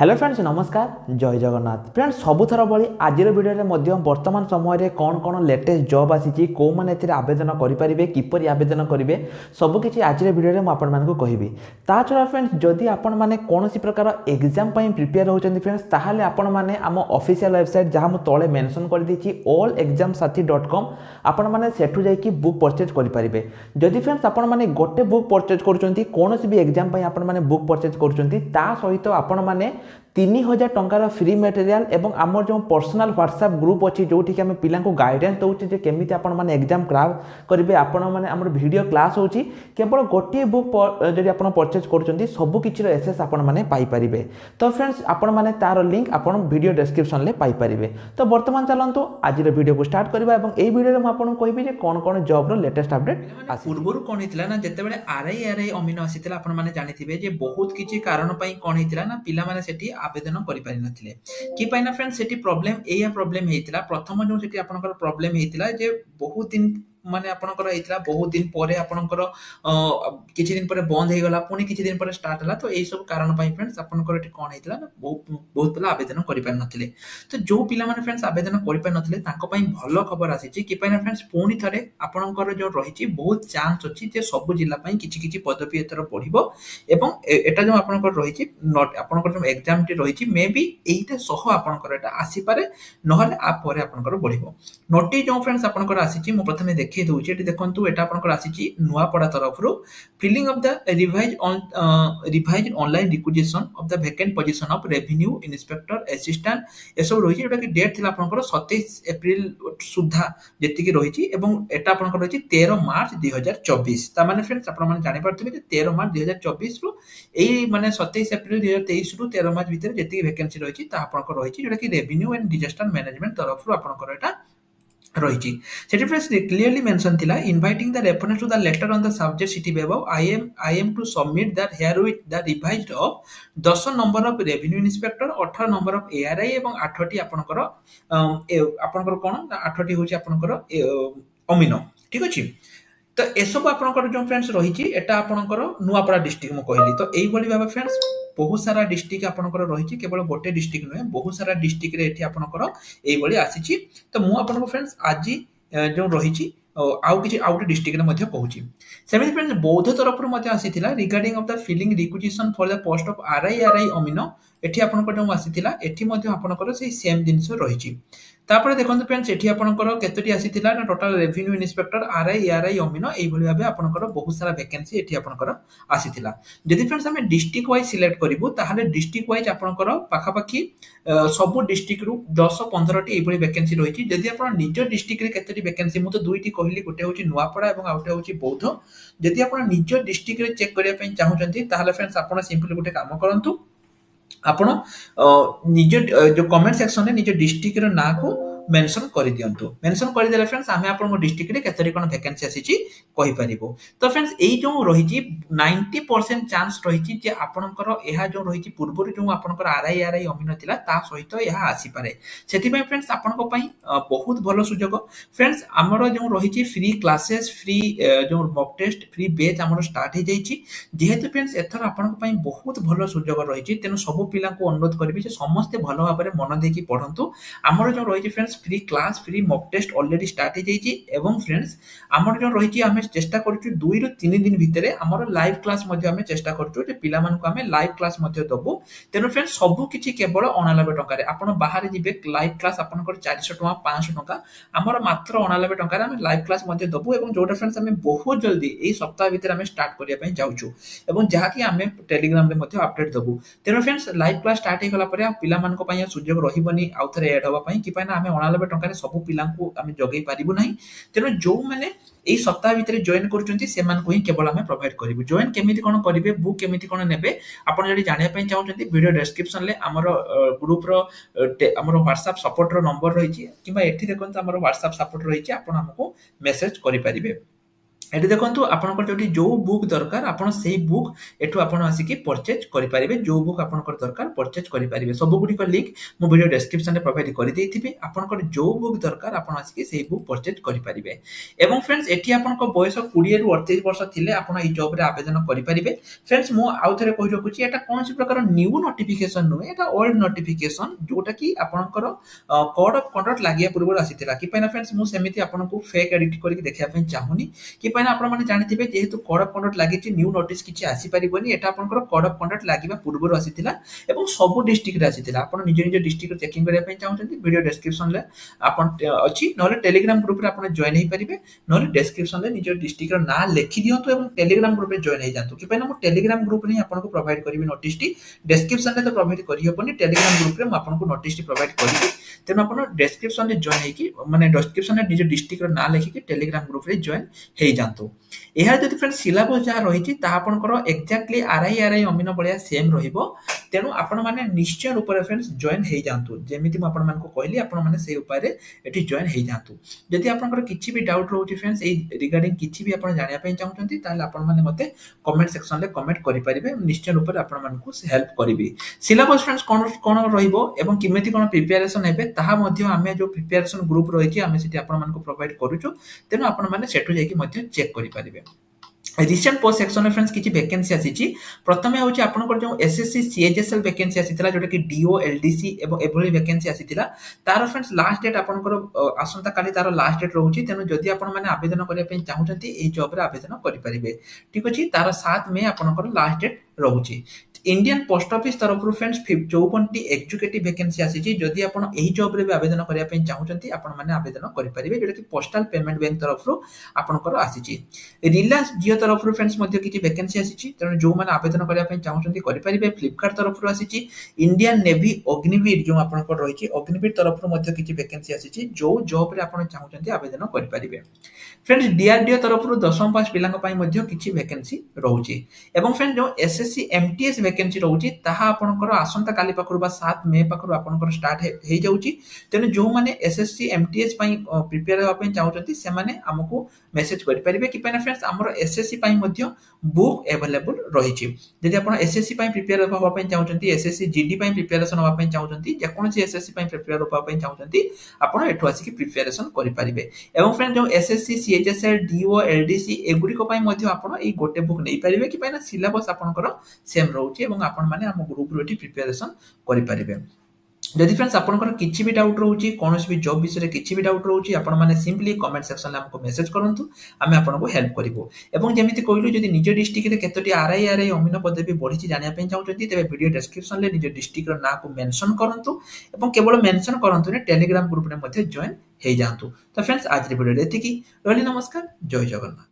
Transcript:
Hello friends नमस्कार जय Jagannath friends सबुथर भाई आज भिडियो वर्तमान समय कौन कौन लेटेस्ट जॉब आसी कौ मैंने आवेदन करेंगे किपर आवेदन करेंगे सबकि आज भिडियो मुझे कहबी ता छड़ा फ्रेंड्स जदि आपण मैंने कौन प्रकार एग्जाम प्रिपेयर होती फ्रेंड्स ताहले आपण मैंने आम ऑफिशियल वेबसाइट जहाँ मुझे तले मेंशन कर देछि allexamsathi.com आपण मैंने सेठू जाइए बुक परचेज करेंगे जदि फ्रेंड्स आपण मैंने गोटे बुक परचेज करुँच कौन भी एग्जाम आपण मैंने बुक परचेज करुँच सहित आपण मैंने 3000 टंकार फ्री मटेरियल एवं आमर जो पर्सनल व्हाट्सएप ग्रुप अच्छी जो आम पिला गाइडेंस दौचे केमी आपण एग्जाम क्रैक करेंगे आपण मैंने आम वीडियो क्लास होची केवल गोटे बुक जब आप परचेज कर सबकि एसेस आपने पाइपर तो फ्रेंड्स आपण मैंने तार लिंक आप वीडियो डिस्क्रिप्शन में पाइपर तो बर्तमान चलतु आज वीडियो को स्टार्ट करवा यही वीडियो में आपको कहबी कौन कौन जॉब लेटेस्ट अपडेट पूर्व कौन होता ना जिते आरआई अमीन आसी जानी बहुत किसी कारण कौन होता ना पिला से आवेदन करें कि फ्रेंड्स से प्रॉब्लम एया प्रॉब्लम होता प्रथम जो प्रॉब्लम होता जे बहुत दिन माने आपनकर होता बहुत दिन पर आपनकर किछि दिन पर बंद हो गला पुणी किछि दिन पर स्टार्ट हला तो एई सब कारण पई फ्रेंड्स आपनकर कोन हेतला ना बहुत पिला आवेदन करि पार नथिले तो जो पिला माने फ्रेंड्स आवेदन करि पार नथिले तांको पई भलो खबर आसी कि पई ना फ्रेंड्स पुणी थरे आपनकर जो रहिछि बहुत चांस अछि जे सब जिल्ला पई किछि किछि पदवी एतर पढिबो एवं एटा जो आपनकर रहिछि नोट आपनकर जो एग्जाम टी रहिछि मे बी एइटा सह आपनकर एटा आसी पारे नहले आ परे आपनकर बढ़िबो नोटी जो फ्रेंड्स आपनकर आसी मु प्रथमे देखि दउछि एटी देखंतु एटा आपनकर आसी नुआपड़ा तरफरु filling of the revise online requisition of the vacant position of revenue inspector assistant एसब रहिछि एटा कि डेट थिला आपनकर 27 अप्रैल सुधा जेति कि रहिछि एवं एटा आपनकर रहिछि 13 मार्च 2024 ता माने फ्रेंड्स आपण माने जानि पारथिबे जे 13 मार्च 2024 रु एई माने 27 अप्रैल 2023 रु 13 मार्च भीतर जेति वैकेंसी रहिछि ता आपनकर रहिछि जेटा कि रेवेन्यू एंड डिजास्टर मैनेजमेंट तरफरु आपनकर एटा रही क्लियरली मेंशन थिला inviting the reference to the letter on the subject cited above I am to submit that herewith the revised of 10 number of revenue inspector 18 number of ARI एवं 8टी आपनकर कोन 8टी होची आपनकर अमीनो ठीक अछि तो एसब आपनकर जो फ्रेंड्स रही एटा आपनकर नुआपड़ा डिस्ट्रिक्ट मु कहली तो एई बली भाबे फ्रेंड्स बहुत सारा डिस्ट्रिक्ट आपनकर रही केवल गोटे डिस्ट्रिक्ट नुहे बहुत सारा डिस्ट्रिक्ट रे एठी आपनकर एई बली आसीची तो मु आपनको फ्रेंड्स आज जो रही आउ किछि आउट डिस्ट्रिक्ट रे मध्ये कहूची सेमी फ्रेंड्स बौद्ध तरफ रो मध्ये आसीथिला regarding of the filling requisition for the post of RI अमीनो एठी आपनकर जो आसीथिला एठी मध्ये आपनकर से सेम जिंस रहिची तापर देखंतु फ्रेंड्स एठी आपनकर केतोटी आसीथिला ना टोटल रेवेन्यू इंस्पेक्टर आरआई अमीनो एई भली भाबे आपनकर बहुत सारा वैकेंसी एठी आपनकर आसीथिला जदि फ्रेंड्स हमें डिस्ट्रिक्ट वाइज सिलेक्ट करिवो ताहाले डिस्ट्रिक्ट वाइज आपनकर पाखा पाखी सब डिस्ट्रिक्ट रु 10 15 टी एई भली वैकेंसी रहिची जदि आपण निज डिस्ट्रिक्ट रे केतोटी वैकेंसी मु तो दुईटी कहली गोटे होची नुआपड़ा एवं आउटे होची बौद्ध जदि आपण निज डिस्ट्रिक्ट रे चेक करिया पई चाहुचंती ताहाले फ्रेंड्स आपण सिंपली गोटे काम करंतु आपण निज जो कमेंट सेक्शन रे निज डिस्ट्रिक्ट रो ना को मेंशन कर दियंतु मेंशन कर देले फ्रेंड्स आमे आपन डिस्ट्रिक्ट रे केतरी कोन वैकेंसी आसीची कहि परिबो तो फ्रेंड्स एई जो रहिची 90% चांस रहिची जे आपनकर एहा जो रहिची पूर्वरु जो आपनकर आरआई अमीन थिला ता सहित एहा आसी पारे सेति पय फ्रेंड्स आपनको पय बहुत भलो सुजोग फ्रेंड्स हमरो जो रहिची फ्री क्लासेस फ्री जो मॉक टेस्ट फ्री बैच हमरो स्टार्ट हे जाईची जेहेतु फ्रेंड्स एथर आपनको पय बहुत भलो सुजोग रहिची तेनु सब पिला को अनुरोध करबी जे समस्त भलो भाबरे मन देकी पढंतु हमरो जो रहिची friends free class free mock test already start हो जाइए एवं फ्रेंड्स आमर जो रही आम चेष्टा करूँ 2 ରୁ 3 दिन भितर आमर लाइव क्लास आम चेष्टा करूँ पिला आम लाइव क्लास दबू तेणु फ्रेंड्स सबू किसी केवल 99 टंकार आप बाहर जी लाइव क्लास आप 400 टका 500 टका आमर मात्र 99 टंकार आम लाइव क्लास दबू और जोटा फ्रेंड्स आम बहुत जल्दी यही सप्ताह भितर आम स्टार्ट करने जाऊँ और जहाँकि आम टेलीग्राम अपडेट दबू तेणु फ्रेंड्स लाइव क्लास स्टार्ट हो गला पिला सुजोग रही आउ थे एड हाँपाई कि आम 99 टंकार सब पिला आम जगै पारिबु नाही तेनो जो माने एई सप्ताह भितर जॉइन करूचंती सेमान को ही केवल आम प्रोवाइड करिवु जॉइन केमिति कोन करिवे बुक केमिति कोन नेबे आपण जदि जानिया पय चाहउचंती वीडियो डिस्क्रिप्शन ले हमर ग्रुप रो हमर WhatsApp सपोर्ट रो नंबर रहिछि किबा एठी देखंत हमर WhatsApp सपोर्ट रहिछि आपण हमको मेसेज करि परिबे एठी देखंतु आपनकर जोटी जो बुक दरकार आपण सेही बुक एठु आपण आसी परचेज करि परिबे जो बुक आपनकर दरकार परचेज करि परिबे सब गुडी को लिंक मो वीडियो डिस्क्रिप्शन रे प्रोवाइड करि देथिबे आपनकर जो बुक दरकार आपण आसी सेही बुक परचेज करि परिबे एवं फ्रेंड्स एठी आपनकर बयस 20 रु 38 वर्ष थिले आपण ई जॉब रे आवेदन करि परिबे फ्रेंड्स मो आउ थरे कहि रखुची एटा कोनसी प्रकार न्यू नोटिफिकेशन नु एटा ओल्ड नोटिफिकेशन जोटा कि आपनकर कोड ऑफ कंडक्ट लागिया पूर्व आसीतिला कि पैना फ्रेंड्स मु सेमिति आपनको फेक एडिट करि देखिया पे चाहुनी कि पैना आपण माने जानिथिबे जेहेतु कोड ऑफ कंडक्ट लागिची न्यू नोटिस किछि आसी परिबोनी एटा आपनकर कोड ऑफ कंडक्ट लागिबा पूर्व आसीतिला एवं सब डिस्ट्रिक्ट रे आसीतिला आपण निज निज डिस्ट्रिक्ट चेकिंग करिया पे चाहुचंती वीडियो डिस्क्रिप्शन रे आपण अछि नले टेलीग्राम ग्रुप रे आपण जॉइन हे परिबे नले डिस्क्रिप्शन रे निज डिस्ट्रिक्ट रो ना लिखि दियंतु एवं टेलीग्राम ग्रुप रे जॉइन हे जानतु कि पैना मो टेलीग्राम ग्रुप रे आपनको प्रोवाइड करिवि नोटिस टी डिस्क्रिप्शन रे तो प्रोवाइड करि हबनी टेलीग्राम ग्रुप रे म आपनको नोटिस टी प्रोवाइड करिवि तेनो आपण डिस्क्रिप्शन रे जॉइन हे कि माने डिस्क्रिप्शन रे निज डिस्ट्रिक्ट रो ना लिखि कि टेलीग्राम ग्रुप रे जॉइन हे जानतु एहा जति फ्रेंड सिलेबस जहा रहिछि ता आपनकर एक्जेक्टली आरआई अमीन बलिया सेम रहिबो तेनु आपण माने निश्चय रूप रे फ्रेंड्स जॉइन हे जानतु जेमिति म आपण मानको कहली आपण माने से उपाय रे एठी जॉइन हे जानतु जदि आपनकर किछि भी डाउट रहउछि फ्रेंड्स ए रिगार्डिंग किछि भी आपण जानिया पे चाहउछंती ताले आपण माने मते कमेंट सेक्शन रे कमेंट करि परिबे निश्चय रूप रे आपण मानको हेल्प करबी सिलेबस फ्रेंड्स कोन रहिबो एवं किमेति कोन प्रिपरेशन हेबे ताहा मध्ये आमे जो प्रिपरेशन ग्रुप रहिछि आमे सेठी आपण मानको प्रोवाइड करूछु तेनु आपण माने सेठु जाई कि मध्ये चेक करि परिबे रिसेंट पोस्ट सेक्शन में फ्रेंड्स किछि वैकेंसी आसीची प्रथमे होची आपनकर जो एसएससी सीएचएसएल वैकेंसी आसीतिला जोटा कि डीओ एलडीसी एवं एभली वैकेंसी आसीतिला तार फ्रेंड्स लास्ट डेट आपनकर आसंता काली तार लास्ट डेट रहउची तेनु जदि आपण माने आवेदन करिया पे चाहउचंती ए जॉब रे आवेदन करि परिबे ठीक अछि तार 7 मई आपनकर लास्ट डेट रहउची इंडियन पोस्ट ऑफिस तरफ फ्रेंड्स 54 एग्जीक्यूटिव वैकेंसी आसीची जदि आपण एही जॉब रे आवेदन करिया पे चाहउचंती आपण माने आवेदन करि परिबे जोटा कि पोस्टल पेमेंट बैंक तरफ आपनकर आसीची रिलायंस जियो तरफ फ्रेंड्स मध्ये किछि वैकेंसी आसीची तेनु जो माने आवेदन करिया पे चाहउचंती करि परिबे फ्लिपकार्ट तरफ आसीची इंडियन नेवी अग्निवीर जो आपनकर रहिची अग्निवीर तरफ मध्ये किछि वैकेंसी आसीची जो जॉब रे आपण चाहउचंती आवेदन करि परिबे फ्रेंड्स डीआरडीओ तरफ दशम पास पिलांग पई मध्ये किछि वैकेंसी रहउची एवं फ्रेंड्स जो एसएससी एमटीएस वैकेंसी रहउची ताहा आपनकर आसंता काली पाखरु बा 7 मई पाखरु आपनकर स्टार्ट हे जाउची तेनु जो माने एसएससी एमटीएस पई प्रिपेयर होआ पई चाहउचंती से माने हमकु मेसेज करि परिबे कि पैना फ्रेंड्स हमर एसएससी पई मध्ये बुक अवेलेबल रहिची जदि आपण एसएससी पई प्रिपेयर होआ पई चाहउचंती एसएससी जीडी पई प्रिपरेशन होआ पई चाहउचंती जे कोनसी एसएससी पई प्रिपेयर होआ पई चाहउचंती आपण एठु आसी कि प्रिपरेशन करि परिबे एवं फ्रेंड्स जो एसएससी सीएचएसएल डीओ एलडीसी एगुडी को पई मध्ये आपण ए गोटे बुक नै परिबे कि पैना सिलेबस आपनकर सेम रहउची एवं आपण माने हम ग्रुप रो एठी प्रिपरेशन करि परिबे जदि फ्रेंड्स आपनकर किछि भी डाउट रहउची कोनोस भी जॉब विषय रे किछि भी डाउट रहउची आपण माने सिंपली कमेंट सेक्शन रे हमको मेसेज करंतु आमे आपनको हेल्प करिवो एवं जेमिति कहलु जदि निज डिस्ट्रिक्ट रे केतोटी आरआई अमीन पदवी बढ़िछि जानिया पे चाहउचंती तबे वीडियो डिस्क्रिप्शन रे निज डिस्ट्रिक्ट रो ना को मेंशन करंतु एवं केवल मेंशन करंतु ने टेलीग्राम ग्रुप रे मध्ये जॉइन हे जानतु तो फ्रेंड्स आज रे वीडियो एतिकी रहली नमस्कार जय जगन्नाथ।